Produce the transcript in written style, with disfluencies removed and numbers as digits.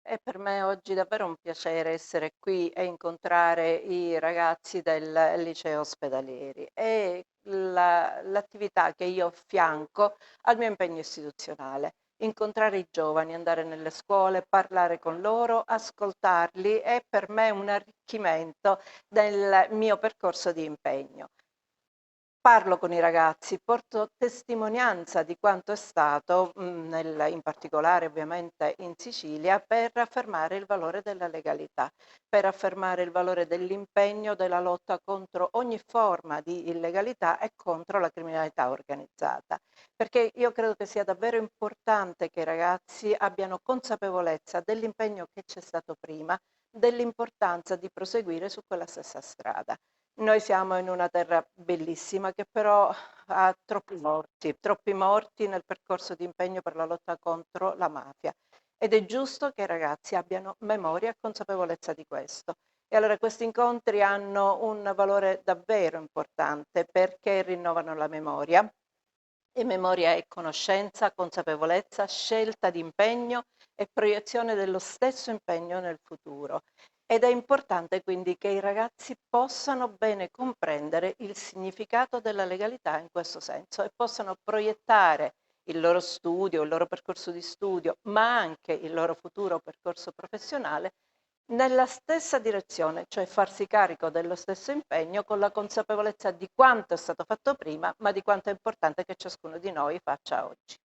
È per me oggi davvero un piacere essere qui e incontrare i ragazzi del liceo ospedalieri. È l'attività che io affianco al mio impegno istituzionale. Incontrare i giovani, andare nelle scuole, parlare con loro, ascoltarli è per me un arricchimento del mio percorso di impegno. Parlo con i ragazzi, porto testimonianza di quanto è stato, in particolare ovviamente in Sicilia, per affermare il valore della legalità, per affermare il valore dell'impegno, della lotta contro ogni forma di illegalità e contro la criminalità organizzata. Perché io credo che sia davvero importante che i ragazzi abbiano consapevolezza dell'impegno che c'è stato prima, dell'importanza di proseguire su quella stessa strada. Noi siamo in una terra bellissima che però ha troppi morti nel percorso di impegno per la lotta contro la mafia ed è giusto che i ragazzi abbiano memoria e consapevolezza di questo. E allora questi incontri hanno un valore davvero importante perché rinnovano la memoria e memoria è conoscenza, consapevolezza, scelta di impegno e proiezione dello stesso impegno nel futuro. Ed è importante quindi che i ragazzi possano bene comprendere il significato della legalità in questo senso e possano proiettare il loro studio, il loro percorso di studio, ma anche il loro futuro percorso professionale nella stessa direzione, cioè farsi carico dello stesso impegno con la consapevolezza di quanto è stato fatto prima, ma di quanto è importante che ciascuno di noi faccia oggi.